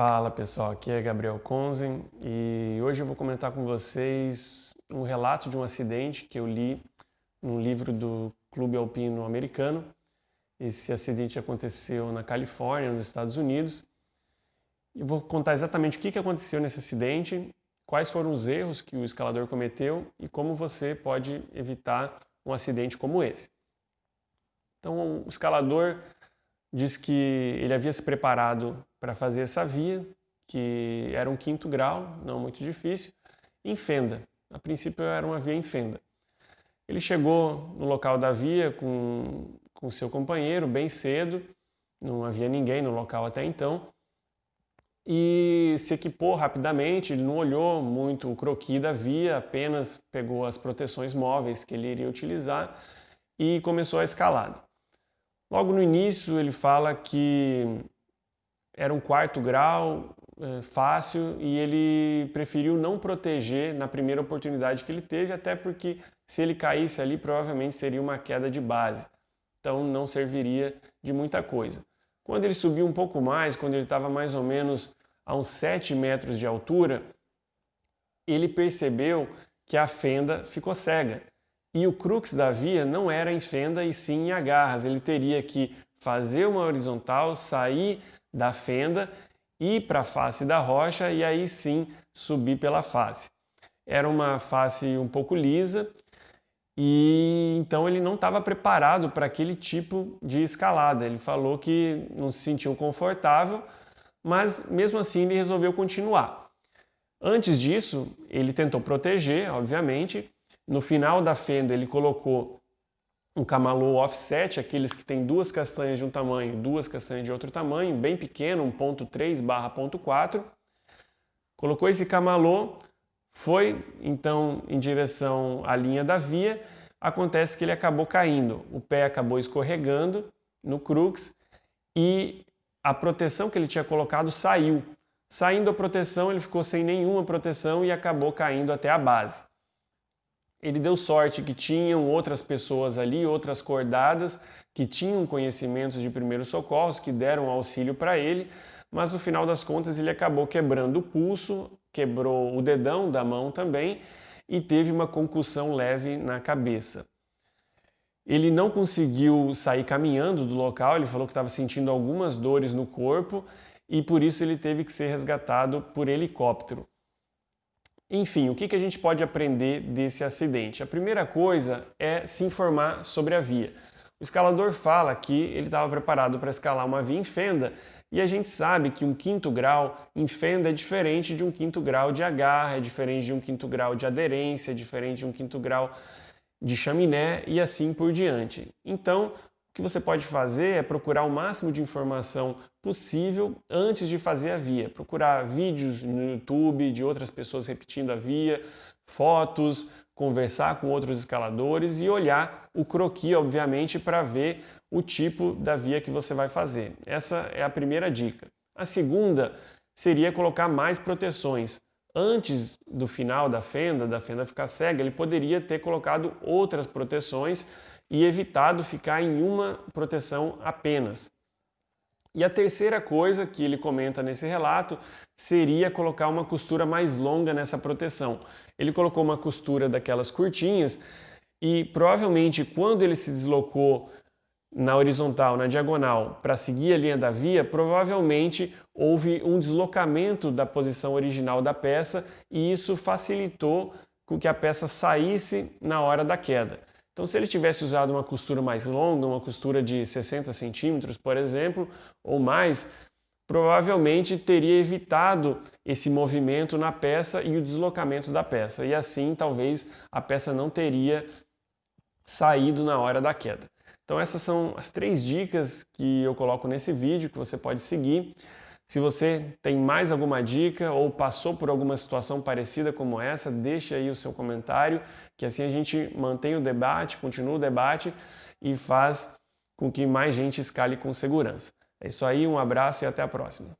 Fala pessoal, aqui é Gabriel Konzen e hoje eu vou comentar com vocês um relato de um acidente que eu li num livro do Clube Alpino Americano. Esse acidente aconteceu na Califórnia, nos Estados Unidos. Eu vou contar exatamente o que aconteceu nesse acidente, quais foram os erros que o escalador cometeu e como você pode evitar um acidente como esse. Então, o escalador diz que ele havia se preparado para fazer essa via, que era um 5º grau, não muito difícil, em fenda. A princípio era uma via em fenda. Ele chegou no local da via com seu companheiro bem cedo, não havia ninguém no local até então, e se equipou rapidamente. Ele não olhou muito o croquis da via, apenas pegou as proteções móveis que ele iria utilizar e começou a escalada. Logo no início ele fala que era um 4º grau, fácil, e ele preferiu não proteger na primeira oportunidade que ele teve, até porque se ele caísse ali provavelmente seria uma queda de base, então não serviria de muita coisa. Quando ele subiu um pouco mais, quando ele estava mais ou menos a uns 7 metros de altura, ele percebeu que a fenda ficou cega. E o crux da via não era em fenda e sim em agarras. Ele teria que fazer uma horizontal, sair da fenda, ir para a face da rocha e aí sim subir pela face. Era uma face um pouco lisa e então ele não estava preparado para aquele tipo de escalada. Ele falou que não se sentiu confortável, mas mesmo assim ele resolveu continuar. Antes disso, ele tentou proteger, obviamente. No final da fenda ele colocou um camalô offset, aqueles que tem 2 castanhas de um tamanho, 2 castanhas de outro tamanho, bem pequeno, 1.3/.4. Colocou esse camalô, foi então em direção à linha da via. Acontece que ele acabou caindo, o pé acabou escorregando no crux e a proteção que ele tinha colocado saiu. Saindo a proteção, ele ficou sem nenhuma proteção e acabou caindo até a base. Ele deu sorte que tinham outras pessoas ali, outras cordadas, que tinham conhecimentos de primeiros socorros, que deram auxílio para ele, mas no final das contas ele acabou quebrando o pulso, quebrou o dedão da mão também e teve uma concussão leve na cabeça. Ele não conseguiu sair caminhando do local, ele falou que estava sentindo algumas dores no corpo e por isso ele teve que ser resgatado por helicóptero. Enfim, o que a gente pode aprender desse acidente? A primeira coisa é se informar sobre a via. O escalador fala que ele estava preparado para escalar uma via em fenda e a gente sabe que um 5º grau em fenda é diferente de um 5º grau de agarra, é diferente de um 5º grau de aderência, é diferente de um 5º grau de chaminé e assim por diante. Então, o que você pode fazer é procurar o máximo de informação possível antes de fazer a via. Procurar vídeos no YouTube de outras pessoas repetindo a via, fotos, conversar com outros escaladores e olhar o croquis, obviamente, para ver o tipo da via que você vai fazer. Essa é a primeira dica. A segunda seria colocar mais proteções. Antes do final da fenda ficar cega, ele poderia ter colocado outras proteções e evitado ficar em uma proteção apenas. E a terceira coisa que ele comenta nesse relato seria colocar uma costura mais longa nessa proteção. Ele colocou uma costura daquelas curtinhas e provavelmente quando ele se deslocou na horizontal, na diagonal, para seguir a linha da via, provavelmente houve um deslocamento da posição original da peça e isso facilitou com que a peça saísse na hora da queda. Então, se ele tivesse usado uma costura mais longa, uma costura de 60 centímetros, por exemplo, ou mais, provavelmente teria evitado esse movimento na peça e o deslocamento da peça. E assim, talvez, a peça não teria saído na hora da queda. Então, essas são as 3 dicas que eu coloco nesse vídeo que você pode seguir. Se você tem mais alguma dica ou passou por alguma situação parecida como essa, deixe aí o seu comentário, que assim a gente mantém o debate, continua o debate e faz com que mais gente escale com segurança. É isso aí, um abraço e até a próxima.